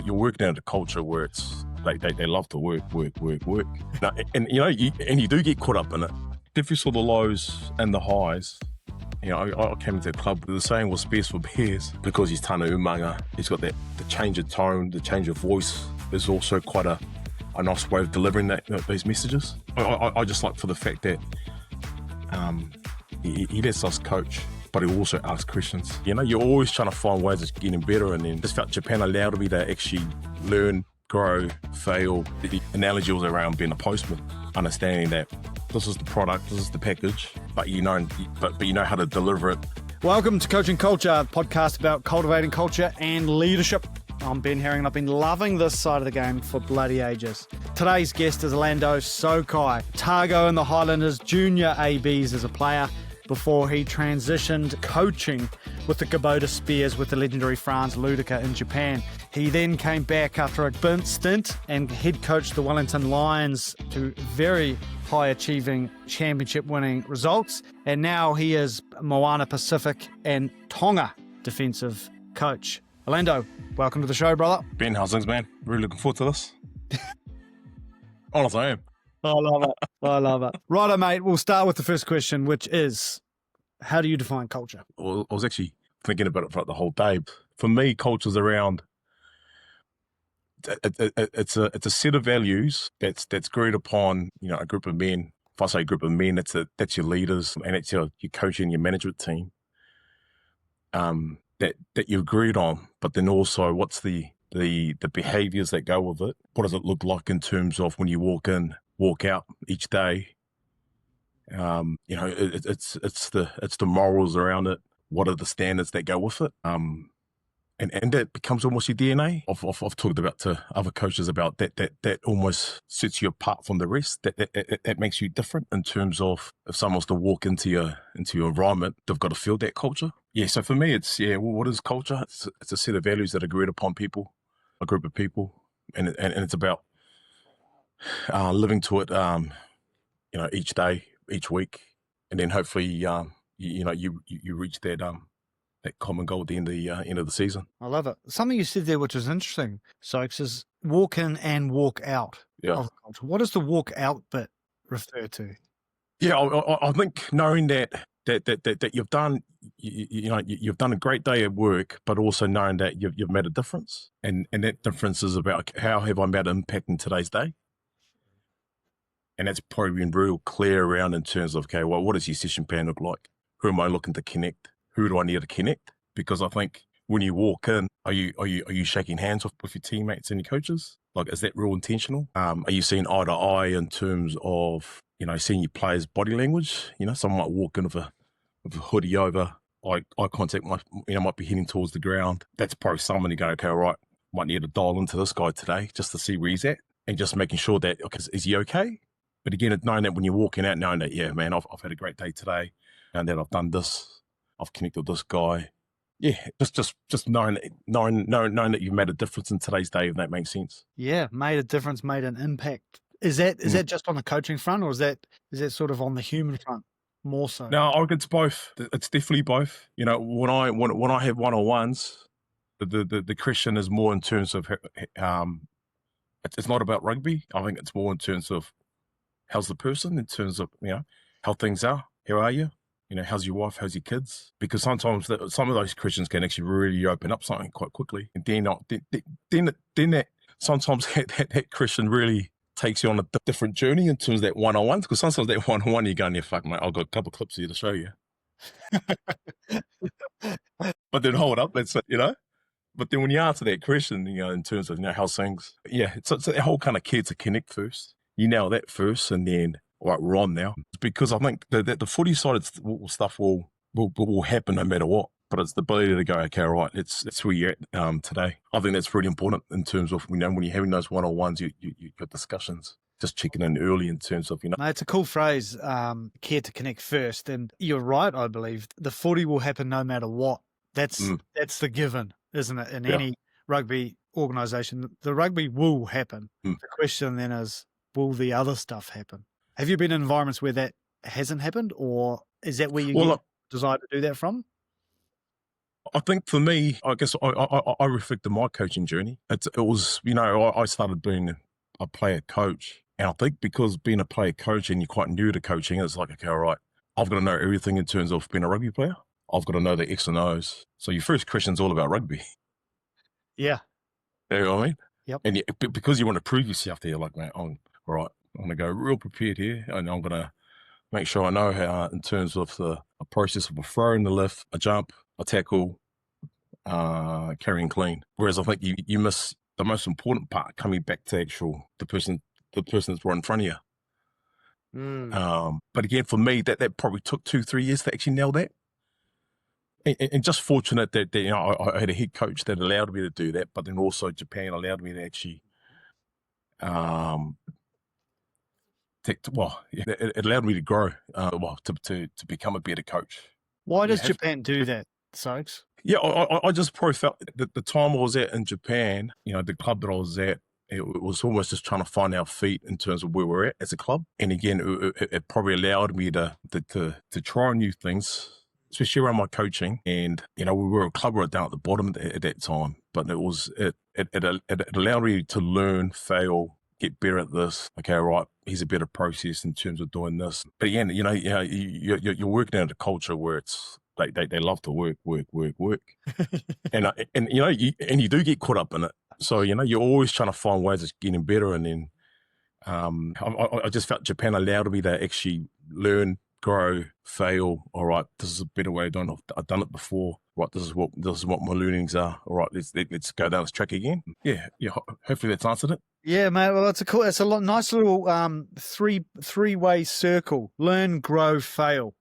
you're working at a culture where it's like they love to work. Now, and you do get caught up in it. If you saw the lows and the highs, I came into the club. The saying was "Bears for Bears" because he's tana umanga. He's got the change of tone, the change of voice. There's also quite a nice way of delivering those messages. I just like for the fact that he lets us coach, but he also asks questions. You're always trying to find ways of getting better, and then just felt Japan allowed me to actually learn, grow, fail. The analogy was around being a postman, understanding that this is the product, this is the package, but you know how to deliver it. Welcome to Coaching Culture, a podcast about cultivating culture and leadership. I'm Ben Herring and I've been loving this side of the game for bloody ages. Today's guest is Alando Soaki, Otago in the Highlanders junior ABs as a player before he transitioned coaching with the Kubota Spears with the legendary Franz Ludica in Japan. He then came back after a stint and head coached the Wellington Lions to very high achieving championship winning results. And now he is Moana Pasifika and Tonga defensive coach. Alando, welcome to the show, brother. Ben, how's things, man? Really looking forward to this. Honestly, I am. I love it. Righto, mate. We'll start with the first question, which is, how do you define culture? Well, I was actually thinking about it for the whole day. For me, culture's around. It's a set of values that's agreed upon. A group of men. If I say group of men, that's your leaders and it's your coaching, your management team. That you agreed on, but then also what's the behaviours that go with it? What does it look like in terms of when you walk in, walk out each day? It's the morals around it. What are the standards that go with it? And that becomes almost your DNA. I've talked about to other coaches about that almost sets you apart from the rest. That makes you different in terms of if someone wants to walk into your environment, they've got to feel that culture. Yeah. So for me, it's what is culture? It's a set of values that are agreed upon people, a group of people, and it's about living to it. Each day, each week, and then hopefully, you reach that common goal at the end of the season. I love it. Something you said there which was interesting, Soaks, is walk in and walk out. Yeah. What does the walk out bit refer to? Yeah, I think knowing that you've done you've done a great day at work, but also knowing that you've made a difference, and that difference is about how have I made an impact in today's day. And that's probably been real clear around in terms of, okay, well, what does your session plan look like? Who am I looking to connect? Who do I need to connect? Because I think when you walk in, are you shaking hands with your teammates and your coaches? Like, is that real intentional? Are you seeing eye to eye in terms of, seeing your players' body language? Someone might walk in with a hoodie over, eye contact might be heading towards the ground. That's probably someone you go, okay, all right, might need to dial into this guy today just to see where he's at and just making sure that, okay, is he okay? But again, knowing that when you're walking out, knowing that, yeah, man, I've had a great day today and that I've done this, I've connected with this guy. Yeah, just knowing that you've made a difference in today's day, if that makes sense. Yeah, made a difference, made an impact. Is that just on the coaching front, or is that sort of on the human front more so? No, I think it's both. It's definitely both. When I have one-on-ones, the question is more in terms of it's not about rugby. I think it's more in terms of how's the person, in terms of how things are. How are you? How's your wife? How's your kids? Because sometimes some of those questions can actually really open up something quite quickly. And then that sometimes that question really takes you on a different journey in terms of that one-on-one. Because sometimes that one-on-one, you're going, yeah, fuck, mate, I've got a couple of clips here to show you. But then hold up, that's it, But then when you answer that question, in terms of, how's things? Yeah, it's that whole kind of key to connect first. You nail that first, and then, all right, we're on now. Because I think that the footy side stuff will happen no matter what. But it's the ability to go, okay, all right, it's where you're at today. I think that's really important in terms of, when you're having those one-on-ones, you got discussions. Just checking in early in terms of, Mate, it's a cool phrase, care to connect first. And you're right, I believe. The footy will happen no matter what. That's the given, isn't it? In any rugby organisation, the rugby will happen. The question then is, will the other stuff happen? Have you been in environments where that hasn't happened, or is that where you desire to do that from? I think for me, I guess I reflected my coaching journey. It was, I started being a player coach. And I think because being a player coach and you're quite new to coaching, it's like, okay, all right, I've got to know everything in terms of being a rugby player. I've got to know the X and O's. So your first question's all about rugby. Yeah. You know what I mean? Yep. And because you want to prove yourself there, like, mate, all right, I'm going to go real prepared here, and I'm going to make sure I know how, in terms of the process of a throw in the lift, a jump, a tackle, carrying clean. Whereas I think you miss the most important part, coming back to the person that's right in front of you. But again, for me, that probably took 2-3 years to actually nail that. And just fortunate that I had a head coach that allowed me to do that, but then also Japan allowed me to actually, it allowed me to grow, to become a better coach. Why does Japan do that, Soaks? Yeah, I just probably felt that the time I was at in Japan, the club that I was at, it was almost just trying to find our feet in terms of where we're at as a club. And again, it probably allowed me to try new things, especially around my coaching. And, we were a club right down at the bottom at that time, but it allowed me to learn, fail, get better at this. Okay, right, here's a better process in terms of doing this. But again, you're working at a culture where it's, they love to work. and you do get caught up in it. So, you're always trying to find ways of getting better. And then I just felt Japan allowed me to actually learn, grow, fail. All right, this is a better way of doing it. I've done it before. Right, this is what my learnings are. All right, let's go down this track again. Yeah. Hopefully that's answered it. Yeah, mate. Well, it's a nice little three-way circle. Learn, grow, fail.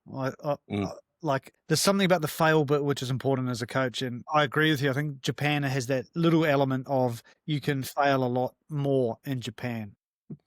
Like, there's something about the fail bit which is important as a coach, and I agree with you. I think Japan has that little element of you can fail a lot more in Japan.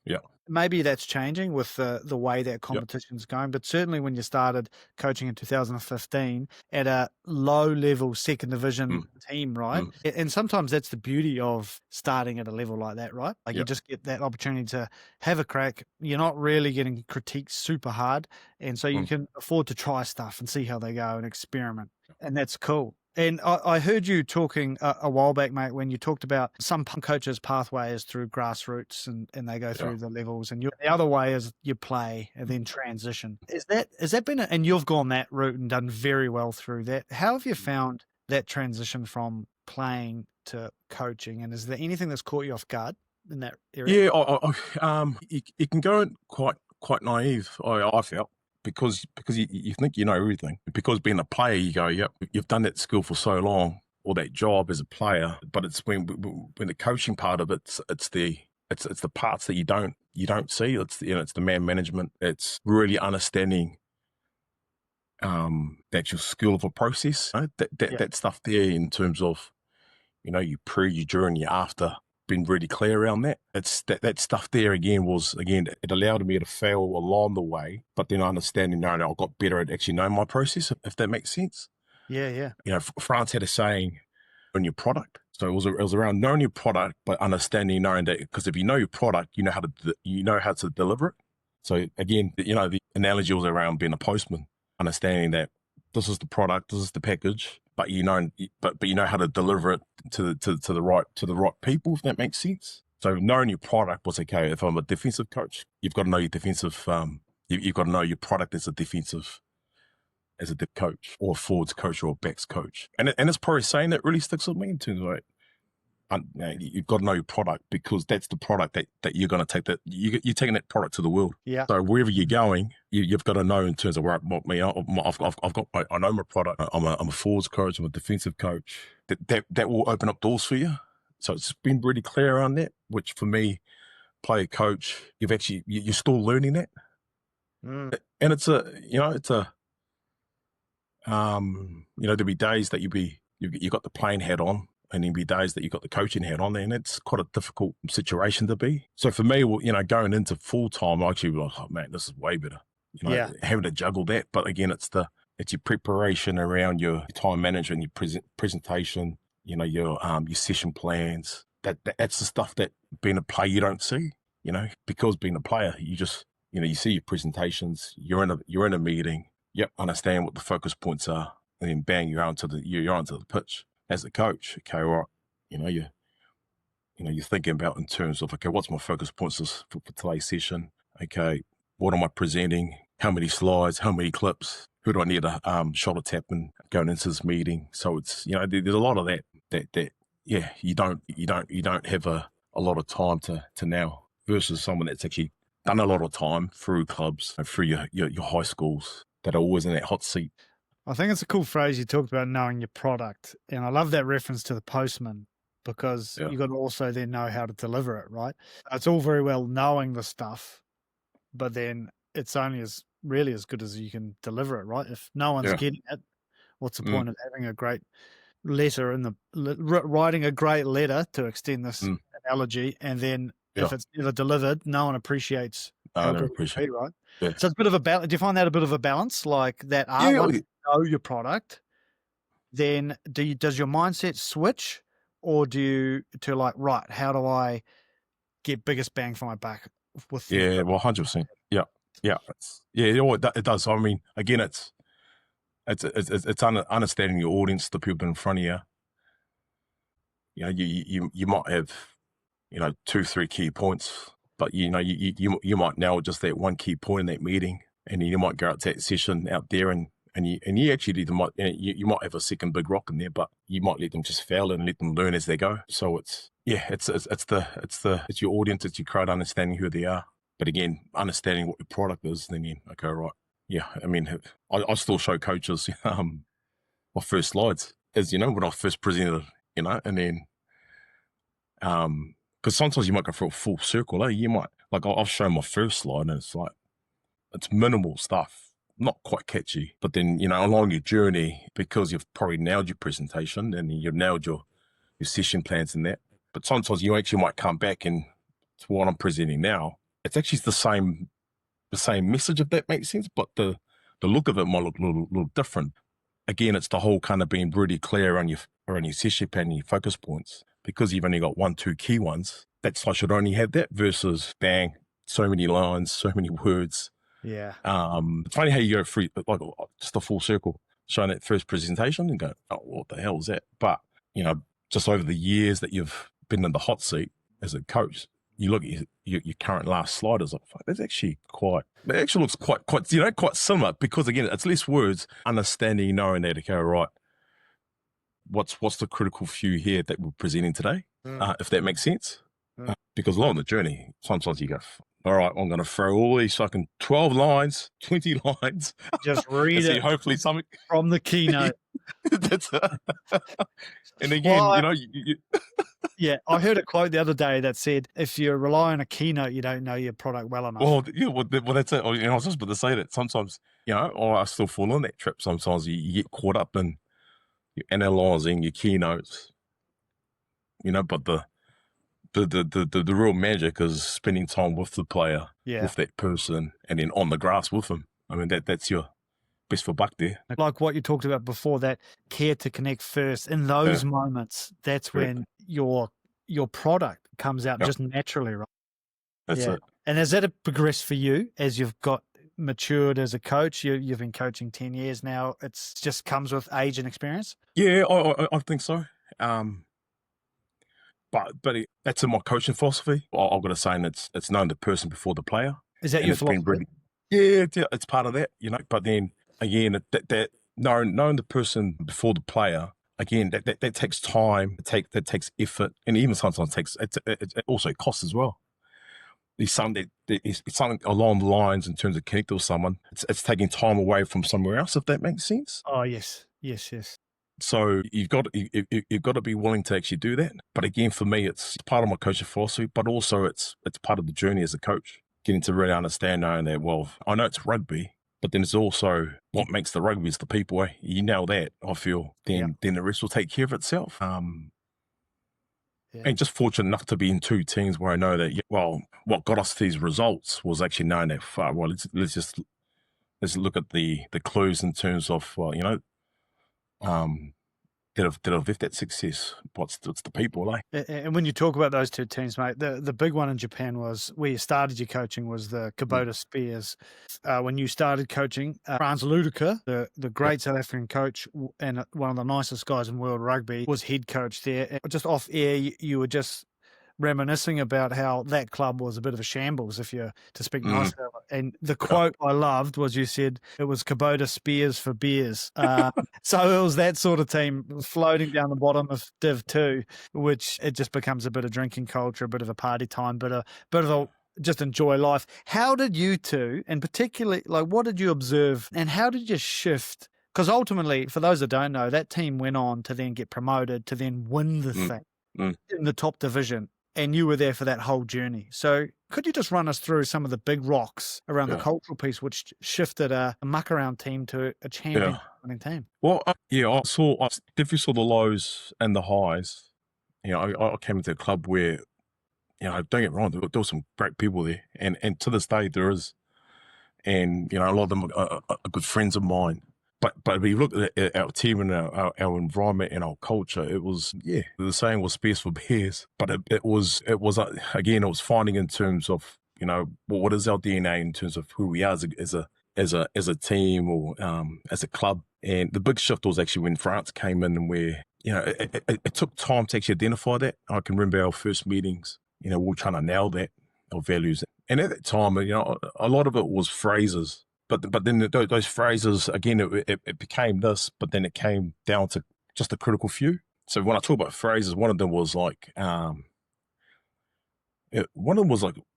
Yeah. Maybe that's changing with the way that competition's going, but certainly when you started coaching in 2015 at a low-level second division team, right? And sometimes that's the beauty of starting at a level like that, right? Like you just get that opportunity to have a crack. You're not really getting critiqued super hard, and so you can afford to try stuff and see how they go and experiment, and that's cool. And I heard you talking a while back, mate, when you talked about some coaches' pathway is through grassroots and they go through the levels, and the other way is you play and then transition. Has that been and you've gone that route and done very well through that. How have you found that transition from playing to coaching? And is there anything that's caught you off guard in that area? Yeah, it can go quite naive, I felt. Because you think you know everything. Because being a player, you go, yep, you've done that skill for so long, or that job as a player. But it's when the coaching part of it's the parts that you don't see. It's the man management. It's really understanding the actual skill of a process. That stuff there in terms of your pre, your during, your after. Been really clear around that. It's that stuff there it allowed me to fail along the way, but then understanding I got better at actually knowing my process, if that makes sense. Yeah. France had a saying, "Own your product." So it was around knowing your product, but knowing that, because if you know your product, you know how to deliver it. So again, the analogy was around being a postman, understanding that this is the product, this is the package, but you know how to deliver it to the right people, if that makes sense. So knowing your product was okay. If I'm a defensive coach, you've got to know your defensive. You've got to know your product as a defensive coach, or a forwards coach, or a backs coach. And it's probably saying that really sticks with me in terms of like, you've got to know your product, because that's the product that you're going to take. That you're taking that product to the world. Yeah. So wherever you're going, you've got to know in terms of where I know my product. I'm a forwards coach. I'm a defensive coach. That will open up doors for you. So it's been really clear around that. Which for me, player coach, you're still learning that. And it's there'll be days that you got the playing hat on, and there'll be days that you've got the coaching hat on, and it's quite a difficult situation to be. So for me, going into full time, I actually was like, oh man, this is way better. Having to juggle that. But again, it's your preparation around your time management, your presentation, your session plans. That's the stuff that being a player you don't see. Because being a player, you just you see your presentations. You're in a meeting. Yep, understand what the focus points are. and then bang, you're onto the pitch as a coach. Okay, right, you're thinking about in terms of, okay, what's my focus points for today's session? Okay, what am I presenting? How many slides? How many clips? Who do I need a shoulder tapping going into this meeting? So it's, there's a lot of that you don't have a lot of time to now versus someone that's actually done a lot of time through clubs and through your high schools that are always in that hot seat. I think it's a cool phrase you talked about, knowing your product. And I love that reference to the postman, because you got to also then know how to deliver it, right? It's all very well knowing the stuff, but then it's only really as good as you can deliver it, right? If no one's getting it, what's the point of having a great letter writing a great letter, to extend this analogy, and then if it's never delivered, no one appreciates how good it be, right? Yeah. So it's a bit of a balance. Do you find that a bit of a balance, like that? Once you know your product, then does your mindset switch, or do you right? How do I get biggest bang for my buck? With 100%. It does. I mean, again, it's understanding your audience, the people in front of you. You might have 2-3 key points, but you might nail just that one key point in that meeting, and then you might go out to that session out there and you actually you might have a second big rock in there, but you might let them just fail and let them learn as they go. So it's your audience, it's your crowd understanding who they are. But again, understanding what your product is, then okay, right. Yeah, I mean, I still show coaches my first slides as, when I first presented, and then, because sometimes you might go for a full circle, you might, I'll show my first slide and it's minimal stuff, not quite catchy, but then, along your journey, because you've probably nailed your presentation and you've nailed your session plans and that, but sometimes you actually might come back and to what I'm presenting now, it's actually the same message, if that makes sense, but the look of it might look a little different. Again, it's the whole kind of being really clear on your session plan and your focus points, because you've only got 1-2 key ones. That's, I should only have that, versus bang, so many lines, so many words. Yeah. It's funny how you go through just a full circle, showing that first presentation and go, oh, what the hell is that? But, just over the years that you've been in the hot seat as a coach, you look at your current last slide, is that's actually looks quite similar, because again, it's less words, understanding, knowing that, okay, right, what's the critical few here that we're presenting today, if that makes sense. Because along the journey, sometimes you go, all right, I'm going to throw all these fucking 12 lines, 20 lines. Just read it. Hopefully something from the keynote. And again, Yeah, I heard a quote the other day that said, if you rely on a keynote, you don't know your product well enough. Well, that's it. I was just about to say that sometimes, I still fall on that trip. Sometimes you get caught up in analysing your keynotes, but the real magic is spending time with the player, with that person, and then on the grass with them. I mean, that's your best for buck there. Like what you talked about before, that care to connect first. In those moments, that's when your product comes out just naturally, right? That's it. And has that progressed for you as you've got matured as a coach? You've been coaching 10 years now. It's just comes with age and experience? Yeah, I think so. But that's in my coaching philosophy. I've got to say, and it's knowing the person before the player. Is that your philosophy? It's part of that, But then again, that knowing the person before the player, again, that takes time. That takes effort, and even sometimes it also costs as well. It's something along the lines in terms of connecting with someone. It's taking time away from somewhere else, if that makes sense. Oh yes. So you've got to be willing to actually do that. But again, for me, it's part of my coaching philosophy, but also it's part of the journey as a coach, getting to really understand, knowing that, well, I know it's rugby, but then it's also what makes the rugby is the people. You nail that, I feel, then the rest will take care of itself. And just fortunate enough to be in 2 teams where I know that, what got us these results was actually knowing that, let's look at the clues in terms of, have left that success. It's the people, eh? And when you talk about those two teams, mate, the big one in Japan was where you started your coaching was the Kubota Spears. When you started coaching, 𝐼𝐸𝐿𝐫𝐿, the great South African coach and one of the nicest guys in world rugby, was head coach there. Just off air, you were just reminiscing about how that club was a bit of a shambles, if you're to speak nicely. And the quote I loved was you said it was Kubota Spears for beers. So it was that sort of team floating down the bottom of Div 2, which it just becomes a bit of drinking culture, a bit of a party time, bit of a just enjoy life. How did you two, and particularly, like, what did you observe and how did you shift? Because ultimately, for those that don't know, that team went on to then get promoted, to then win the thing in the top division. And you were there for that whole journey. So could you just run us through some of the big rocks around the cultural piece, which shifted a muck around team to a champion winning team? Well, I definitely saw the lows and the highs. You know, I came into a club where, you know, don't get me wrong, there were some great people there. And to this day there is. And, you know, a lot of them are good friends of mine. But if you look at our team and our environment and our culture, it was, the saying was Spears for beers. But it was again, it was finding in terms of, you know, what is our DNA in terms of who we are as a team or as a club. And the big shift was actually when France came in, and where, you know, it took time to actually identify that. I can remember our first meetings, you know, we were trying to nail that, our values. And at that time, you know, a lot of it was phrases. But then those phrases, again, it became this, but then it came down to just a critical few. So when I talk about phrases, one of them was like,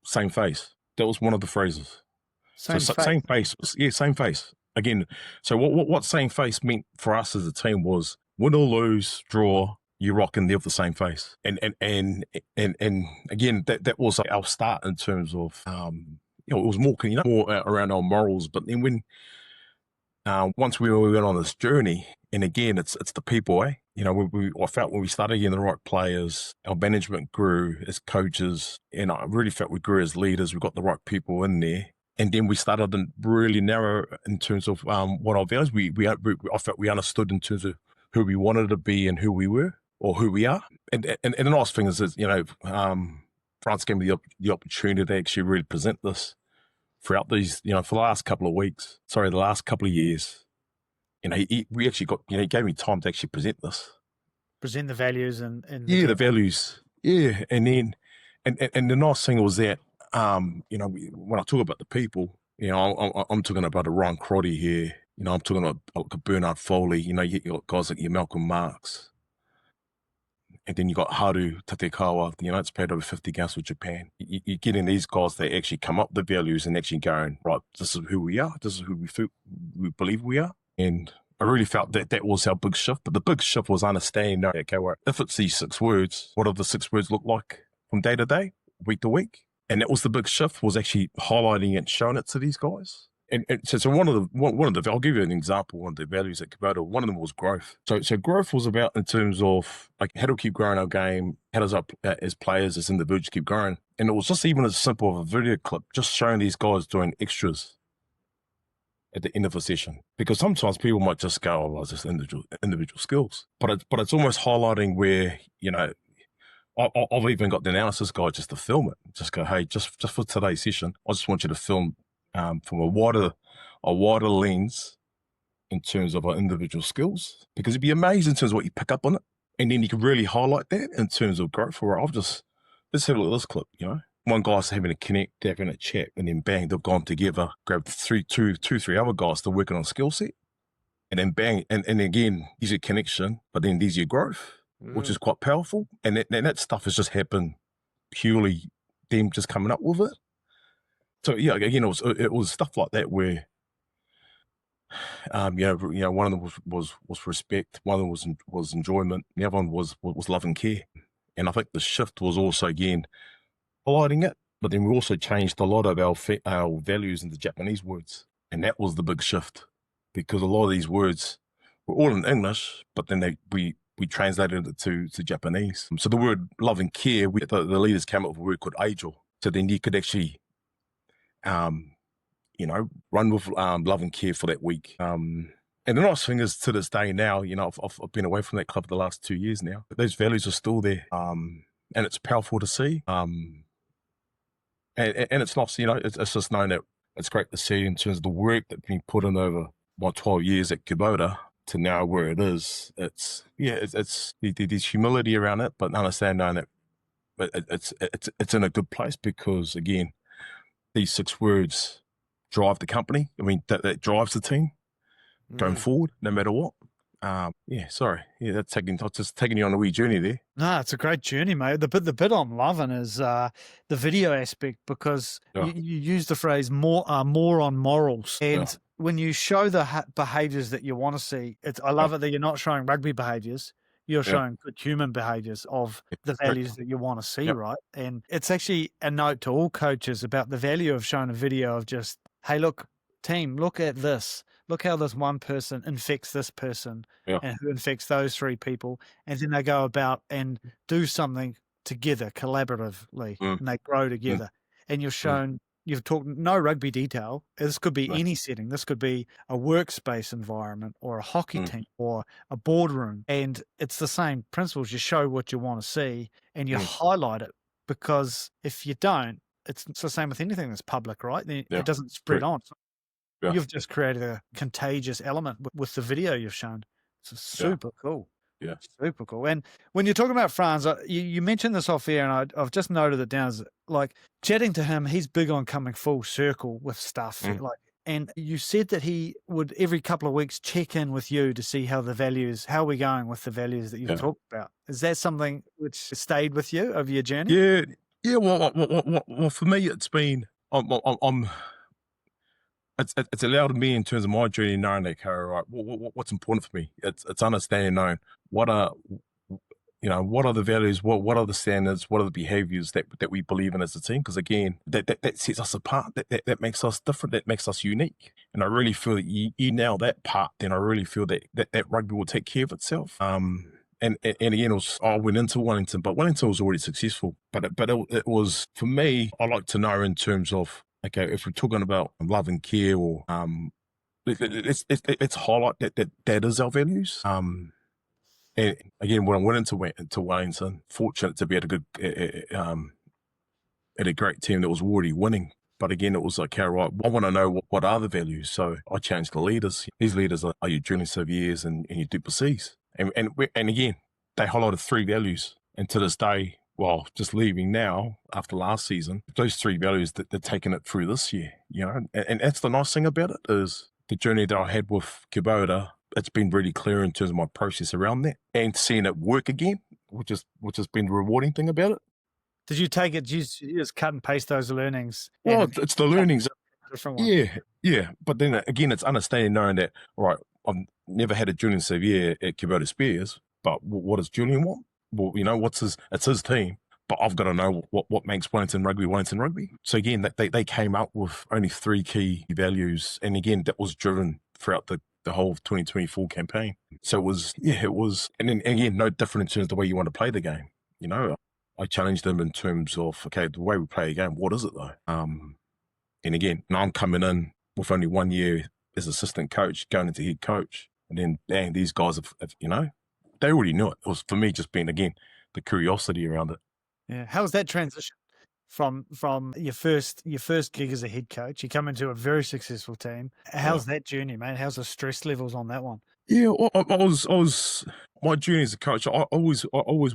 same face. That was one of the phrases. Same face. Same face. Again, so what same face meant for us as a team was win or lose, draw, you rock and they have the same face. And again, that was like our start in terms of, you know, it was more around our morals. But then when once we went on this journey, and again, it's the people, eh? You know, I felt when we started getting the right players, our management grew as coaches, and I really felt we grew as leaders. We got the right people in there, and then we started to really narrow in terms of what our values. I felt we understood in terms of who we wanted to be and who we were, or who we are. And the nice thing is, you know, France gave me the opportunity to actually really present this throughout these, you know, for the last couple of years. You know, we actually got, you know, he gave me time to actually present this. Present the values and the values. Yeah. And then, and the nice thing was that, you know, when I talk about the people, you know, I'm talking about a Ryan Crotty here. You know, I'm talking about Bernard Foley. You know, you got guys like your Malcolm Marks. And then you got Haru Tatekawa, you know, it's played over 50 games with Japan. You're getting these guys that actually come up with the values and actually going, right, this is who we are. This is who we believe we are. And I really felt that was our big shift. But the big shift was understanding, okay, well, if it's these 6 words, what do the 6 words look like from day to day, week to week? And that was the big shift, was actually highlighting it, showing it to these guys. And so one of the, I'll give you an example, one of the values at Kubota, one of them was growth. So growth was about in terms of, like, how do we keep growing our game? How does our, as players, as individuals, keep growing? And it was just even as simple of a video clip, just showing these guys doing extras at the end of a session. Because sometimes people might just go, oh, well, it's just individual skills. But it's almost highlighting where, you know, I've even got the analysis guy just to film it. Just go, hey, just for today's session, I just want you to film from a wider lens in terms of our individual skills, because it'd be amazing in terms of what you pick up on it, and then you can really highlight that in terms of growth. Or let's have a look at this clip. You know, one guy's having a connect, they're having a chat, and then bang, they've gone together, grabbed three other guys to working on skill set, and then bang, and again, there's your connection, but then there's your growth, which is quite powerful, and that stuff has just happened purely them just coming up with it. So yeah, again, it was stuff like that where, you know, one of them was respect, one of them was enjoyment, the other one was love and care, and I think the shift was also again highlighting it, but then we also changed a lot of our values into Japanese words, and that was the big shift, because a lot of these words were all in English, but then we translated it to Japanese. So the word love and care, the leaders came up with a word called 𝐬𝐮𝐬𝐫𝐷𝐻. So then you could actually, you know, run with love and care for that week. And the nice thing is, to this day now, I've been away from that club the last 2 years now, but those values are still there. And it's powerful to see. And it's nice, it's just knowing that it's great to see in terms of the work that's been put in over my 12 years at Kubota to now where it is. It's there's humility around it, but understand knowing that it's in a good place because, again, these 6 words drive the company. I mean, that drives the team going forward, no matter what. Sorry. Yeah, that's just taking you on a wee journey there. No, it's a great journey, mate. The bit I'm loving is the video aspect because you use the phrase more on morals. And when you show the behaviours that you want to see, I love it that you're not showing rugby behaviours. You're showing good human behaviours of the values that you want to see, right? And it's actually a note to all coaches about the value of showing a video of just, hey, look, team, look at this. Look how this one person infects this person and who infects those 3 people. And then they go about and do something together, collaboratively, and they grow together. And you've shown, you've talked no rugby detail. This could be any setting. This could be a workspace environment or a hockey team or a boardroom. And it's the same principles. You show what you want to see and you highlight it, because if you don't, it's the same with anything that's public, right? It doesn't spread on. You've just created a contagious element with the video you've shown. It's super cool. Yeah. Super cool. And when you're talking about Franz, you mentioned this off air, and I've just noted it down as like chatting to him, he's big on coming full circle with stuff. And you said that he would every couple of weeks check in with you to see how we're going with the values that you've talked about. Is that something which stayed with you over your journey? Yeah. Well, for me, it's been, it's allowed me in terms of my journey knowing that, okay, right, what's important for me. It's understanding, knowing what are the values, what are the standards, what are the behaviors that we believe in as a team. Because again, that sets us apart. That makes us different. That makes us unique. And I really feel that you nail that part, then I really feel that rugby will take care of itself. And again, I went into Wellington, but Wellington was already successful. But it was, for me, I like to know in terms of, okay, if we're talking about love and care, or let's highlight that is our values. And again, when I went into Wellington, fortunate to be at a great team that was already winning. But again, it was like, okay, right, I want to know what are the values. So I changed the leaders. These leaders are your 𝐬𝐮𝐬𝐫𝐤s and your 𝐷𝐵𝐿𝐶s. And again, they highlighted 3 values. And to this day, well, just leaving now after last season, those 3 values that they're taking it through this year, and that's the nice thing about it, is the journey that I had with Kubota. It's been really clear in terms of my process around that, and seeing it work again, which has been the rewarding thing about it. Did you take it? You just cut and paste those learnings? Well, it's the learnings. Different one. Yeah. But then again, it's understanding, knowing that, all right, I've never had a 𝐬𝐿𝐫𝐤 at Kubota Spears, but what does Julian want? Well, it's his team, but I've got to know what makes Wellington Rugby. So again, they came up with only 3 key values. And again, that was driven throughout the whole 2024 campaign. So it was, and then again, no different in terms of the way you want to play the game. I challenged them in terms of, okay, the way we play a game, what is it though? And again, now I'm coming in with only 1 year as assistant coach, going into head coach. And then, dang, these guys have they already knew it. It was, for me, just being, again, the curiosity around it. Yeah. How was that transition from your first gig as a head coach? You come into a very successful team. How's that journey, mate? How's the stress levels on that one? Yeah, well, I was my journey as a coach. I always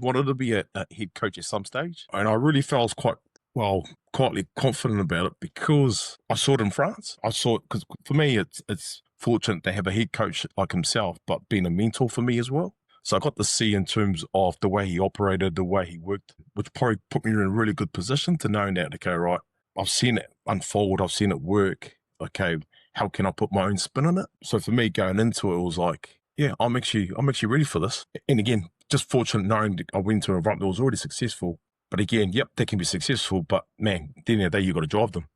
wanted to be a head coach at some stage, and I really felt quietly confident about it because I saw it in France. Because for me, it's fortunate to have a head coach like himself, but being a mentor for me as well. So I got to see in terms of the way he operated, the way he worked, which probably put me in a really good position to know that, okay, right, I've seen it unfold, I've seen it work. Okay, how can I put my own spin on it? So for me, going into it, was like, yeah, I'm actually ready for this. And again, just fortunate knowing that I went to an environment that was already successful. But again, yep, they can be successful, but man, at the end of the day, you got to drive them.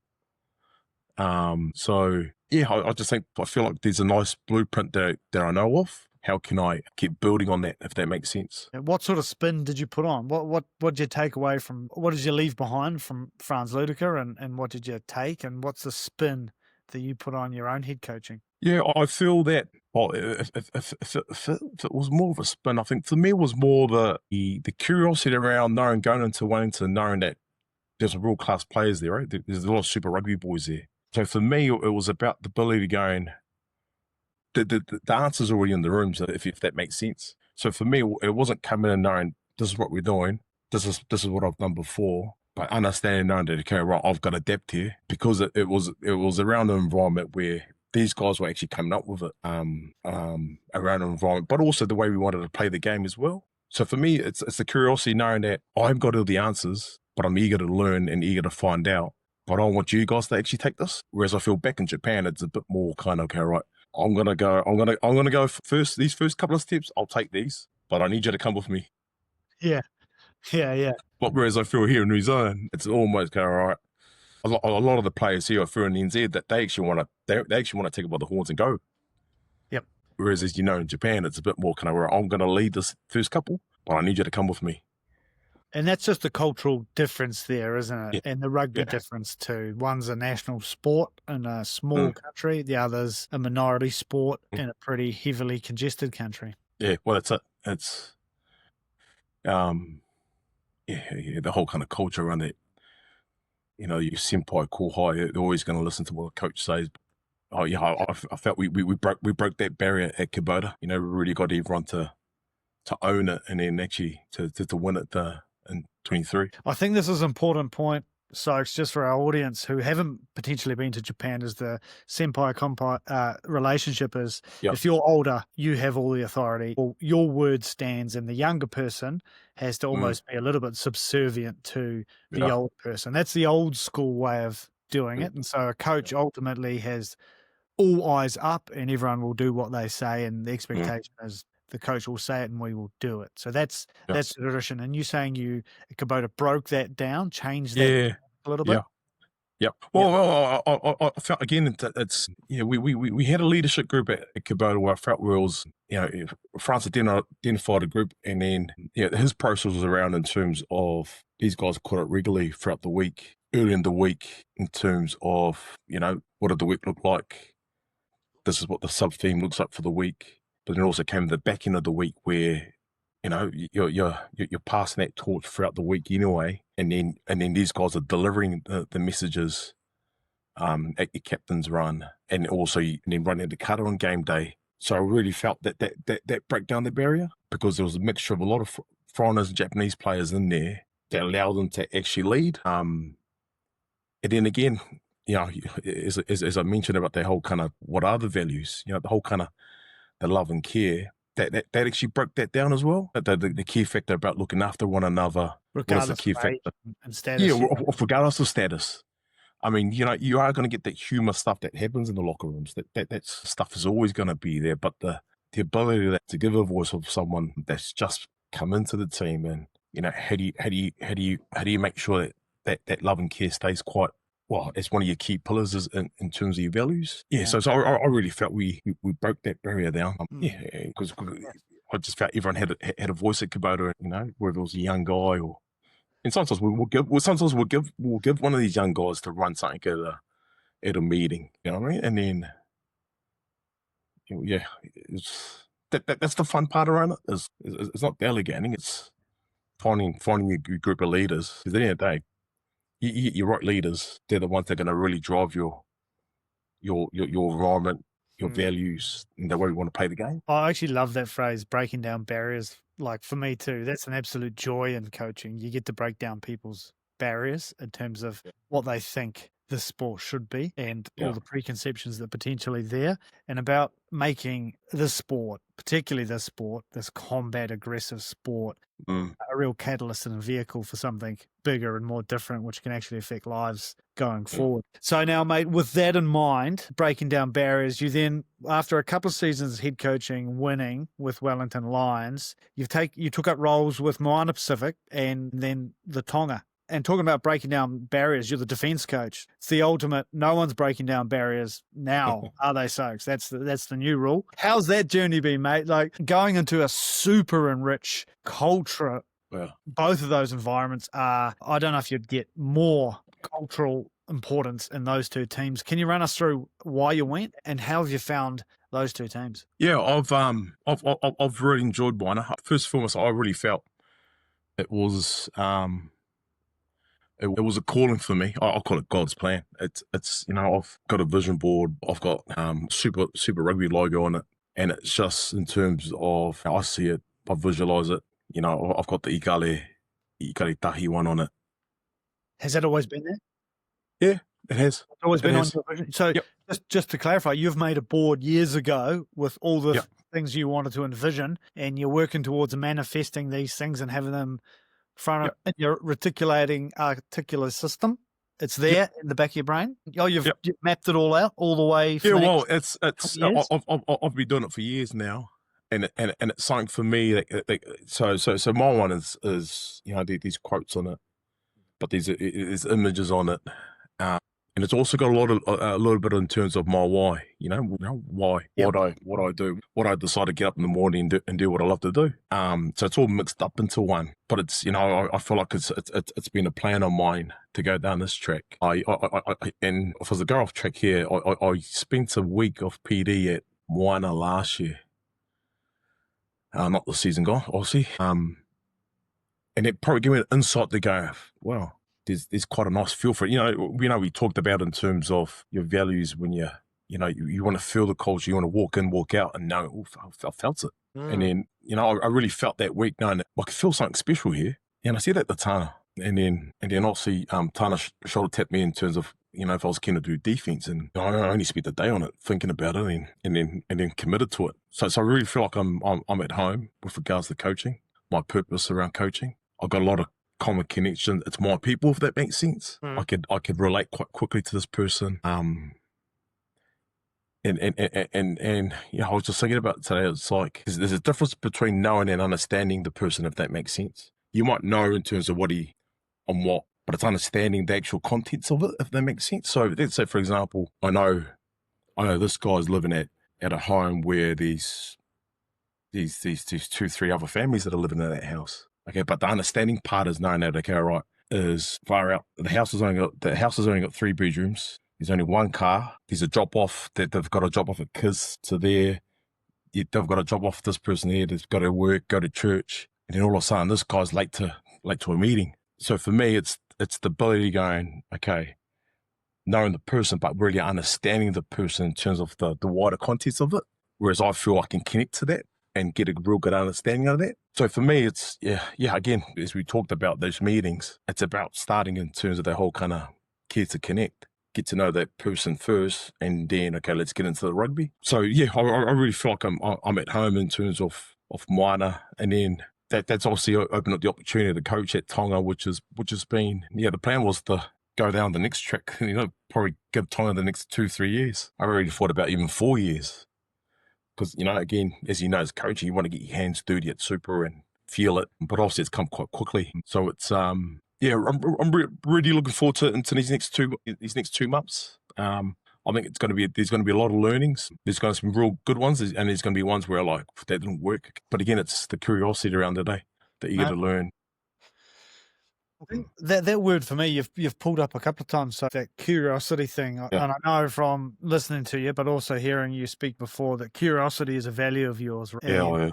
So yeah, I feel like there's a nice blueprint that I know of. How can I keep building on that, if that makes sense? What sort of spin did you put on? What did you take away from, what did you leave behind from Franz Luediker, and what did you take, and what's the spin that you put on your own head coaching? Yeah, I feel that. Well, if it was more of a spin, I think for me it was more the curiosity around going into Wellington, knowing that there's some real class players there, right? There's a lot of Super Rugby boys there. So for me, it was about the ability to go and the answer's already in the room, so if that makes sense. So for me, it wasn't coming in knowing this is what we're doing, this is what I've done before, but understanding, knowing that, okay, right, I've got a depth here, because it was around an environment where these guys were actually coming up with it around an environment, but also the way we wanted to play the game as well. So for me, it's the curiosity, knowing that I've got all the answers, but I'm eager to learn and eager to find out. But I want you guys to actually take this. Whereas I feel back in Japan, it's a bit more kind of, okay, right, I'm gonna go first. These first couple of steps, I'll take these, but I need you to come with me. Yeah. But whereas I feel here in New Zealand, it's almost, okay, all right. A lot of the players here I feel in NZ that they actually want to take it by the horns and go. Yep. Whereas, as you know, in Japan, it's a bit more kind of, where I'm going to lead this first couple, but I need you to come with me. And that's just the cultural difference there, isn't it? Yeah. And the rugby difference too. One's a national sport in a small country. The other's a minority sport in a pretty heavily congested country. Yeah, well, that's it. It's, the whole kind of culture around it. You know, your senpai, kohai, you're always going to listen to what the coach says. Oh yeah, I felt we broke that barrier at Kubota. You know, we really got everyone to own it, and then actually to win it in 23. I think this is an important point, Soaks, just for our audience who haven't potentially been to Japan, is the senpai-kompai relationship is, if you're older, you have all the authority. Well, your word stands, and the younger person has to almost be a little bit subservient to the old person. That's the old school way of doing it. And so a coach ultimately has all eyes up, and everyone will do what they say, and the expectation is the coach will say it and we will do it. So that's the tradition. And you saying you at Kubota broke that down, changed that a little bit? Yeah. Well, I felt again that it's we had a leadership group at Kubota where I felt we was, France identified a group, and then his process was around in terms of these guys caught it regularly throughout the week, early in the week, in terms of what did the week look like. This is what the sub theme looks like for the week. But then also came the back end of the week where, you're passing that torch throughout the week anyway, and then these guys are delivering the messages at your captain's run, and also then running the cutter on game day. So I really felt that broke down the barrier, because there was a mixture of a lot of foreigners and Japanese players in there that allowed them to actually lead. And then again, as I mentioned about the whole kind of what are the values, the whole kind of the love and care, that actually broke that down as well. The key factor about looking after one another, regardless the key of age factor and status. Regardless of status. I mean, you are going to get that humour stuff that happens in the locker rooms. That stuff is always going to be there. But the ability to give a voice of someone that's just come into the team, and how do you make sure that love and care stays quite. Well, it's one of your key pillars is in terms of your values. So I really felt we broke that barrier down. Because I just felt everyone had a voice at Kubota, whether it was a young guy and sometimes we'll give one of these young guys to run something at a meeting, you know what I mean? And then it's that's the fun part around it. It's not delegating, it's finding a group of leaders. Because at the end of the day, you get your right leaders. They're the ones that are going to really drive your environment, your values, and the way we want to play the game. I actually love that phrase, breaking down barriers. Like for me too, that's an absolute joy in coaching. You get to break down people's barriers in terms of what they think the sport should be, and all the preconceptions that are potentially there, and about making this sport, particularly this sport, this combat aggressive sport, a real catalyst and a vehicle for something bigger and more different, which can actually affect lives going forward. So now, mate, with that in mind, breaking down barriers, you then, after a couple of seasons head coaching, winning with Wellington Lions, you took up roles with Moana Pasifika and then the Tonga. And talking about breaking down barriers, you're the defense coach. It's the ultimate. No one's breaking down barriers now, are they, Soaks? That's the new rule. How's that journey been, mate? Like going into a super enriched culture. Both of those environments are. I don't know if you'd get more cultural importance in those two teams. Can you run us through why you went and how have you found those two teams? Yeah, I've really enjoyed Moana. First and foremost, I really felt it was it was a calling for me. I call it God's plan. It's I've got a vision board. I've got Super Rugby logo on it, and it's just in terms of how I see it, I visualize it. I've got the 𝐸𝐵𝐸 tahi one on it. Has that always been there? Yeah, it has. It's always been on your vision. So yep. just to clarify, you've made a board years ago with all the things you wanted to envision, and you're working towards manifesting these things and having them in your reticulating articular system. It's there in the back of your brain. Oh, you've mapped it all out all the way. Yeah, well, it's I've been doing it for years now, and it's something for me so my one is these quotes on it, but there's images on it, and it's also got a little bit in terms of my why. Why what I do, what I decide to get up in the morning and do what I love to do. So it's all mixed up into one. But it's I feel like it's been a plan of mine to go down this track. And if I was to go off track here, I spent a week of PD at Moana last year. Not the season gone, obviously. And it probably gave me an insight to go, wow, there's quite a nice feel for it. We talked about in terms of your values when you want to feel the culture, you want to walk in, walk out, and know, I felt it. And then, I really felt that week knowing that I could feel something special here. And I said that to Tana. And then obviously, Tana shoulder tapped me in terms of, if I was keen to do defense. And I only spent a day on it, thinking about it and then committed to it. So I really feel like I'm at home with regards to coaching, my purpose around coaching. I've got a lot of common connection. It's my people, if that makes sense. I could relate quite quickly to this person. And I was just thinking about it today. It's like there's a difference between knowing and understanding the person, if that makes sense. You might know in terms of what, but it's understanding the actual contents of it, if that makes sense. So let's say, for example, I know this guy's living at a home where these 2-3 other families that are living in that house. Okay, but the understanding part is knowing that, okay, right, is far out. The house has only got 3 bedrooms. There's only 1 car. There's a drop off that they've got to drop off at kids to there. They've got to drop off this person there. They've got to work, go to church, and then all of a sudden this guy's late to a meeting. So for me, it's the ability going, okay, knowing the person, but really understanding the person in terms of the wider context of it. Whereas I feel I can connect to that and get a real good understanding of that. So for me, it's, again, as we talked about those meetings, it's about starting in terms of the whole kind of 𝐾𝐶, get to know that person first, and then, okay, let's get into the rugby. So I really feel like I'm at home in terms of Moana, and then that's obviously opened up the opportunity to coach at Tonga, which has been, the plan was to go down the next track, probably give Tonga the next 2-3 years. I already thought about even 4 years. Because, again, as you know, as coaching, you want to get your hands dirty at Super and feel it. But obviously, it's come quite quickly. So it's, I'm really looking forward to these next 2 months. I think there's going to be a lot of learnings. There's going to be some real good ones, and there's going to be ones where that didn't work. But again, it's the curiosity around the day that you get to learn. I think that word for me, you've pulled up a couple of times, so that curiosity thing. And I know from listening to you, but also hearing you speak before, that curiosity is a value of yours. Yeah.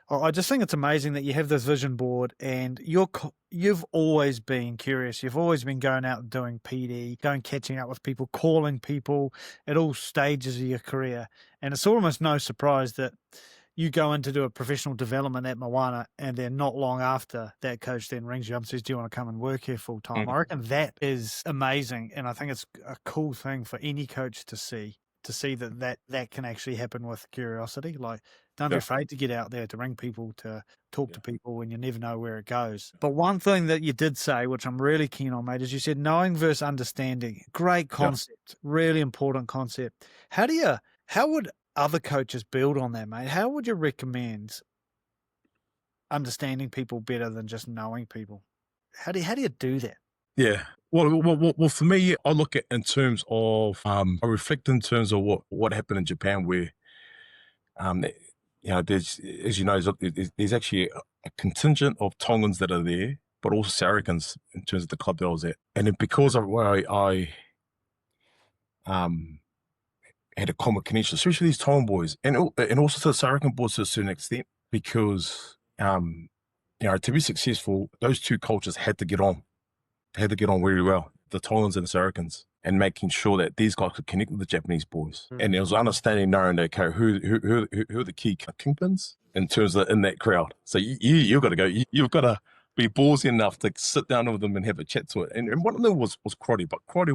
I just think it's amazing that you have this vision board, and you've always been curious. You've always been going out and doing PD, catching up with people, calling people at all stages of your career. And it's almost no surprise that you go in to do a professional development at Moana, and then not long after, that coach then rings you up and says, do you want to come and work here full time? I reckon that is amazing. And I think it's a cool thing for any coach to see that can actually happen with curiosity. Like, don't be afraid to get out there, to ring people, to talk to people when you never know where it goes. But one thing that you did say, which I'm really keen on, mate, is you said knowing versus understanding. Great concept, really important concept. How would other coaches build on that, mate? How would you recommend understanding people better than just knowing people? How do you do that? Yeah. Well, for me, I look at in terms of, I reflect in terms of what happened in Japan, where, there's, as you know, there's actually a contingent of Tongans that are there, but also Saracens in terms of the club that I was at. And then because of where had a common connection, especially these Tongan boys, and also to the South African boys to a certain extent, because to be successful, those two cultures had to get on. They had to get on very well, the Tongans and the South Africans, and making sure that these guys could connect with the Japanese boys. And there was understanding, knowing that, okay, who are the key kingpins in terms of in that crowd. So you've got to go. You've got to be ballsy enough to sit down with them and have a chat to it. And one of them was Crotty, but Crotty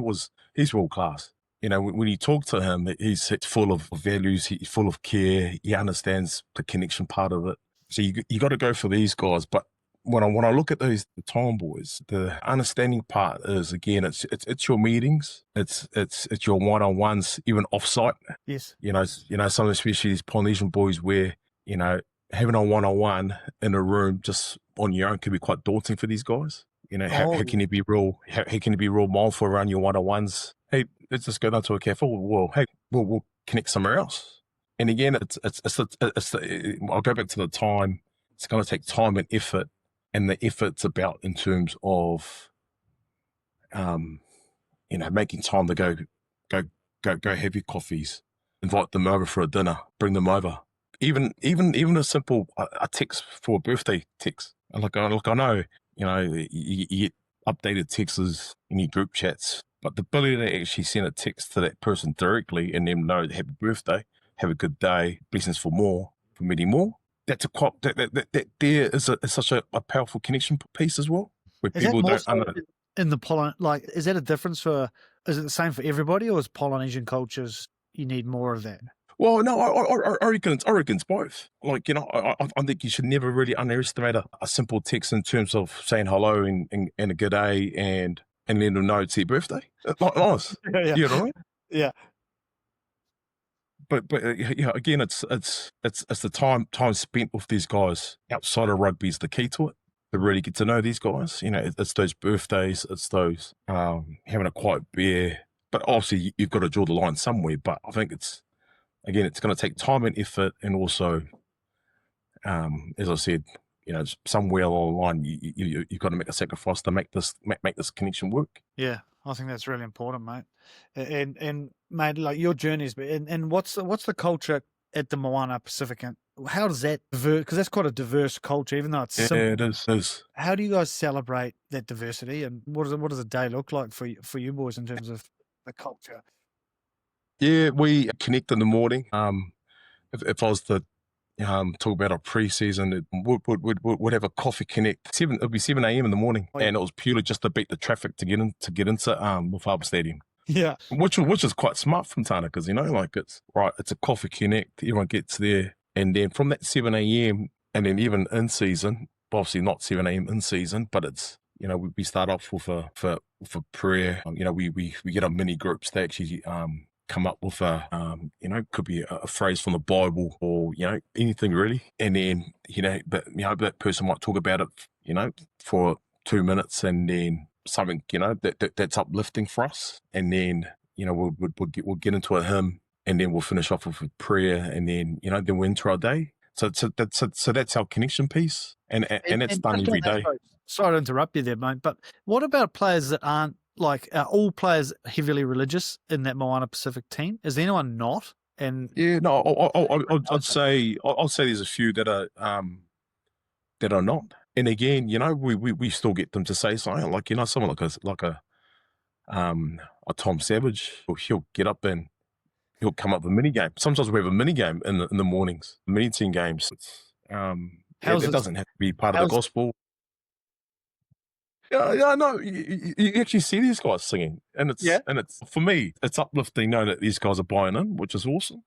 he's world class. When you talk to him, he's full of values, he's full of care, he understands the connection part of it. So you got to go for these guys. But when I look at the Tongan boys, the understanding part is, again, it's your meetings, it's your one-on-ones, even off-site. Yes. Some especially these Polynesian boys where, having a one-on-one in a room just on your own can be quite daunting for these guys. How can you be real? How can you be real mindful around your one-on-ones? Hey, let's just go down to a cafe. Well, hey, we'll connect somewhere else. And again, I'll go back to the time. It's going to take time and effort, and the effort's about in terms of, making time to go have your coffees, invite them over for a dinner, bring them over. Even a simple a text for a birthday text. Like I know, you get updated texts in your group chats, but the ability to actually send a text to that person directly and them know happy birthday, have a good day, blessings for many more. That's that there is such a powerful connection piece as well, where is people don't in the is that a difference is it the same for everybody, or is Polynesian cultures you need more of that? Well, no, I reckon it's both. I think you should never really underestimate a simple text in terms of saying hello and a good day and letting them know it's their birthday. Nice. Yeah. You know what I mean? Yeah. But again, it's the time spent with these guys outside of rugby is the key to it. To really get to know these guys, it's those birthdays, it's those having a quiet beer. But obviously, you've got to draw the line somewhere. But I think it's going to take time and effort, and also, as I said, somewhere along the line, you've got to make a sacrifice to make this connection work. Yeah, I think that's really important, mate. And mate, like your journeys, and what's the culture at the Moana Pasifika? How does that because that's quite a diverse culture, even though it's simple. Yeah, it is. How do you guys celebrate that diversity, and what does a day look like for you boys in terms of the culture? Yeah, we connect in the morning. If I was to talk about our pre-season, we'd have a coffee connect. It'd be 7 a.m. in the morning, and it was purely just to beat the traffic to get into Wolf Harbour Stadium. Yeah, which is quite smart from Tana, because it's a coffee connect. Everyone gets there, and then from that 7 a.m. and then even in season, obviously not 7 a.m. in season, but it's we start off with a prayer. We get our mini groups to actually come up with could be a phrase from the Bible or anything really, and then that person might talk about it for 2 minutes, and then something that's uplifting for us, and then we'll get into a hymn, and then we'll finish off with a prayer, and then then we're into our day. So that's our connection piece, and it's done every day. Sorry to interrupt you there, mate, but what about players that aren't are all players heavily religious in that Moana Pacific team? Is there anyone not? And yeah, no, I'd say there's a few that are not. And again, we still get them to say something someone like a Tom Savage. He'll get up and he'll come up with a mini game. Sometimes we have a mini game in the mornings, mini team games. It doesn't have to be part of the gospel. Yeah, no, you actually see these guys singing, and it's for me, it's uplifting knowing that these guys are buying in, which is awesome.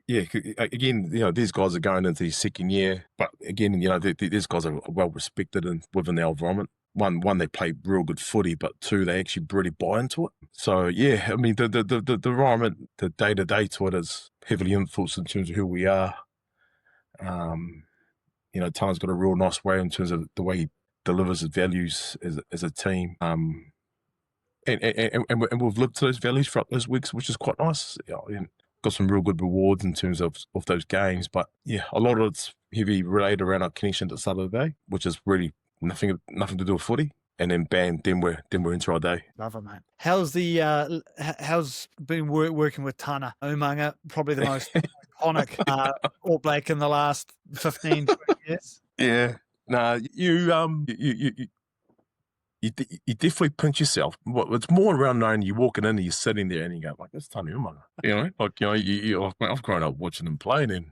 Again, these guys are going into their second year, but again, these guys are well respected and within their environment. One, they play real good footy, but two, they actually really buy into it. So yeah, I mean, the environment, the day to day to it is heavily influenced in terms of who we are. Tana's got a real nice way in terms of the way he delivers his values as a team. And we've lived to those values throughout those weeks, which is quite nice. And got some real good rewards in terms of those games. But yeah, a lot of it's heavy related around our connection at the start of the day, which is really nothing to do with footy. and then bam, then we're into our day. Love it, mate. How's been working with Tana 𝐸𝐻𝐫𝐞, probably the most iconic All Black in the last 15, 20 years? Yeah. Nah, you definitely pinch yourself. It's more around knowing you're walking in and you're sitting there and you go, like, that's Tana 𝐸𝐸𝐻𝐸𝐸𝐻. You know, like, I've grown up watching him play, and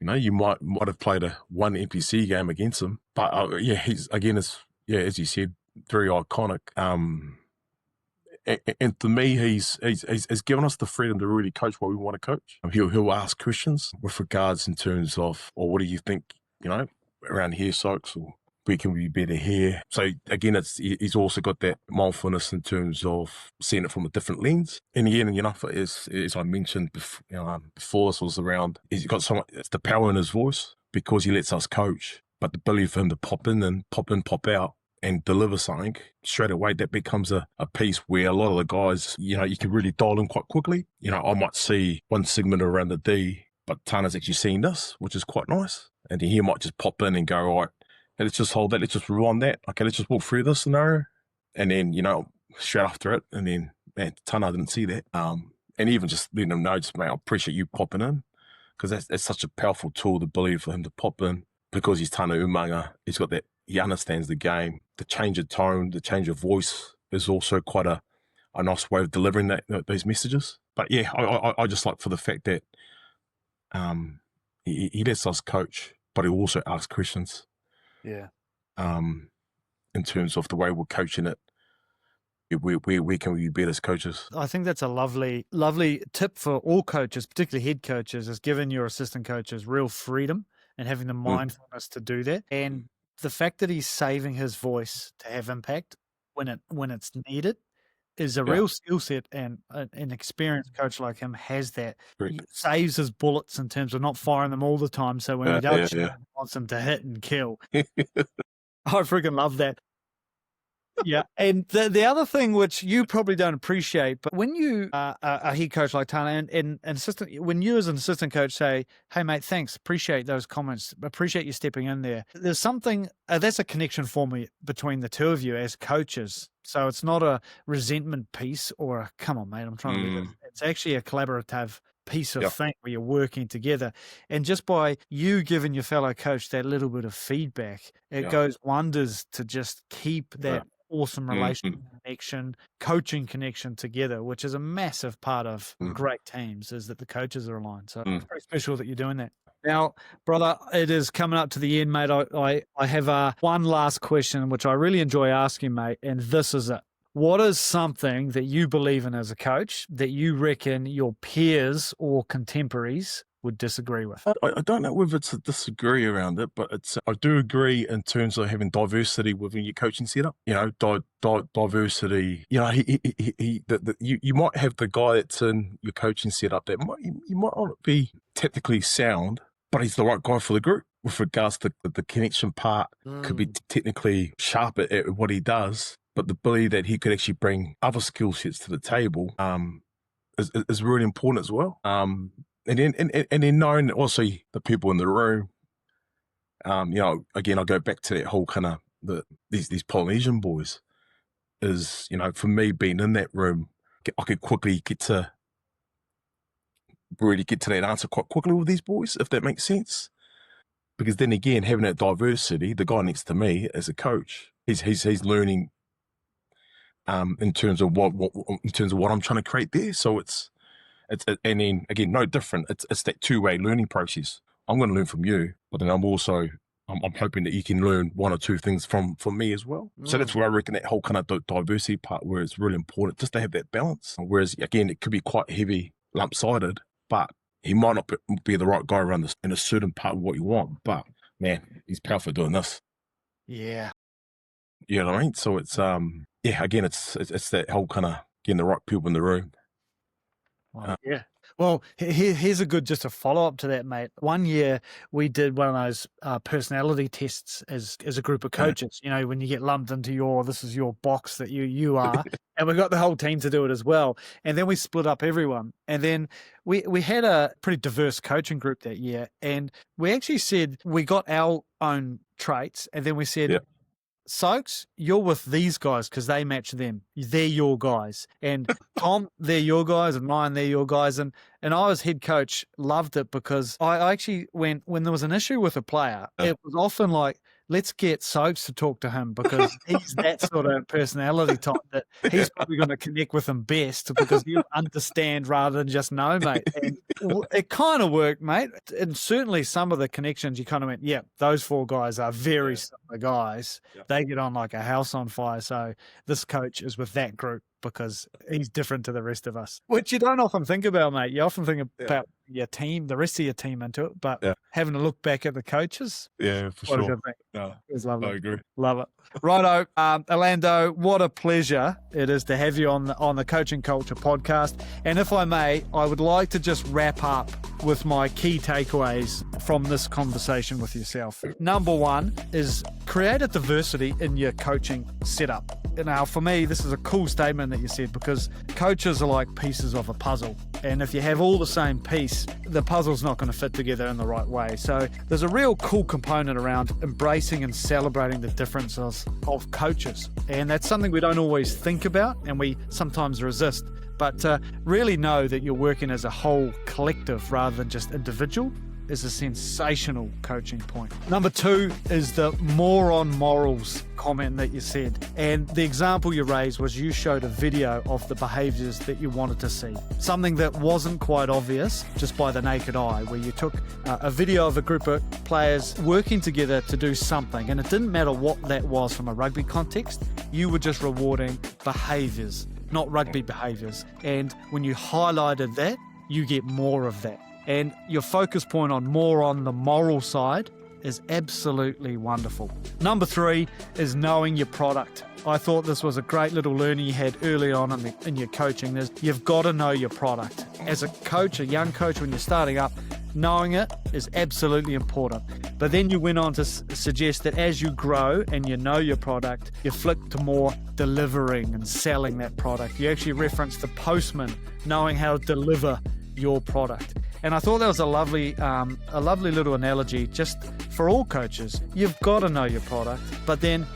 you might have played one NPC game against him, but he's again, as you said, very iconic. And to me, he's given us the freedom to really coach what we want to coach. He'll ask questions with regards in terms of, or what do you think, around here, Soaks, or where can we be better here? So again, he's also got that mindfulness in terms of seeing it from a different lens. And again, as I mentioned before, this was around, he's got it's the power in his voice because he lets us coach, but the ability for him to pop in, pop out, and deliver something straight away, that becomes a piece where a lot of the guys, you can really dial in quite quickly. I might see one segment around the D, but Tana's actually seen this, which is quite nice. And then he might just pop in and go, all right, let's just hold that, let's just rewind that. Okay, let's just walk through this scenario. And then, straight after it, and then, man, Tana didn't see that. And even just letting him know, just, mate, I appreciate you popping in, because that's such a powerful tool, the ability for him to pop in, because he's Tana 𝐸𝐸𝐻𝐸𝐸𝐻. He's got that, he understands the game. The change of tone, the change of voice is also quite a nice way of delivering those messages. But yeah, I just like for the fact that he lets us coach, but he also asks questions. Yeah. In terms of the way we're coaching it, where can we be better as coaches? I think that's a lovely tip for all coaches, particularly head coaches, is giving your assistant coaches real freedom and having the mindfulness to do that. And the fact that he's saving his voice to have impact when it's needed is a real skill set, and an experienced coach like him has that. He saves his bullets in terms of not firing them all the time, so when he does shoot, he wants them to hit and kill. I freaking love that. Yeah, and the other thing which you probably don't appreciate, but when you are a head coach like Tana and assistant, when you as an assistant coach say, "Hey mate, thanks, appreciate those comments, appreciate you stepping in there," there's something that's a connection for me between the two of you as coaches. So it's not a resentment piece or a "come on mate, I'm trying to do this." It's actually a collaborative piece of thing where you're working together, and just by you giving your fellow coach that little bit of feedback, it goes wonders to just keep that awesome relational connection, coaching connection together, which is a massive part of great teams, is that the coaches are aligned. So it's very special that you're doing that. Now, brother, it is coming up to the end, mate. I have one last question, which I really enjoy asking, mate, and this is it. What is something that you believe in as a coach that you reckon your peers or contemporaries would disagree with? I don't know whether it's a disagree around it, but I do agree in terms of having diversity within your coaching setup. Diversity. You might have the guy that's in your coaching setup that you might not be technically sound, but he's the right guy for the group. With regards to the connection part, could be technically sharp at what he does, but the ability that he could actually bring other skill sets to the table is really important as well. And then knowing also the people in the room, again, I go back to that whole kind of these Polynesian boys is, for me being in that room, I could quickly get to that answer quite quickly with these boys, if that makes sense. Because then again, having that diversity, the guy next to me as a coach, he's learning in terms of what I'm trying to create there. So it's and then again, no different. It's that two-way learning process. I'm going to learn from you, but then I'm hoping that you can learn one or two things from me as well. So that's where I reckon that whole kind of diversity part, where it's really important just to have that balance. Whereas again, it could be quite heavy, lump-sided, but he might not be the right guy around this in a certain part of what you want. But man, he's powerful doing this. Yeah. You know what I mean? So it's again, it's that whole kind of getting the right people in the room. Yeah. Well, here's just a follow-up to that, mate. One year we did one of those personality tests as a group of coaches, when you get lumped into this is your box that you are, and we got the whole team to do it as well. And then we split up everyone. And then we had a pretty diverse coaching group that year. And we actually said we got our own traits, and then we said, Soaks, you're with these guys because they match them. They're your guys. And Tom, they're your guys, and Ryan, they're your guys. And I was head coach, loved it because I actually when there was an issue with a player, it was often like, let's get Soaks to talk to him because he's that sort of personality type that he's probably going to connect with him best because he'll understand rather than just know, mate. And it kind of worked, mate. And certainly some of the connections you kind of went, yeah, those four guys are very similar guys. They get on like a house on fire. So this coach is with that group because he's different to the rest of us, which you don't often think about, mate. You often think about your team, the rest of your team into it, but having a look back at the coaches, for what sure. a good thing. No, It was lovely. I agree. Love it. Righto, Alando, what a pleasure it is to have you on the Coaching Culture podcast. And if I may, I would like to just wrap up with my key takeaways from this conversation with yourself. Number one is create a diversity in your coaching setup. Now, for me, this is a cool statement that you said because coaches are like pieces of a puzzle. And if you have all the same piece, the puzzle's not going to fit together in the right way. So there's a real cool component around embracing and celebrating the differences of coaches. And that's something we don't always think about and we sometimes resist. But really know that you're working as a whole collective rather than just individual is a sensational coaching point. Number two is the more on morals comment that you said. And the example you raised was you showed a video of the behaviours that you wanted to see. Something that wasn't quite obvious just by the naked eye, where you took a video of a group of players working together to do something. And it didn't matter what that was from a rugby context. You were just rewarding behaviours, not rugby behaviours. And when you highlighted that, you get more of that. And your focus point on more on the moral side is absolutely wonderful. Number three is knowing your product. I thought this was a great little learning you had early on in your coaching. You've got to know your product. As a coach, a young coach, when you're starting up, knowing it is absolutely important. But then you went on to suggest that as you grow and you know your product, you flick to more delivering and selling that product. You actually referenced the postman knowing how to deliver your product. And I thought that was a lovely little analogy just for all coaches. You've got to know your product, but then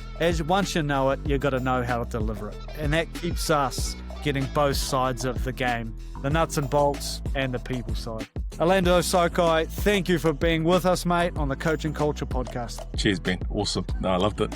once you know it, you've got to know how to deliver it. And that keeps us getting both sides of the game, the nuts and bolts and the people side. Alando Soaki, thank you for being with us, mate, on the Coaching Culture podcast. Cheers, Ben. Awesome. No, I loved it.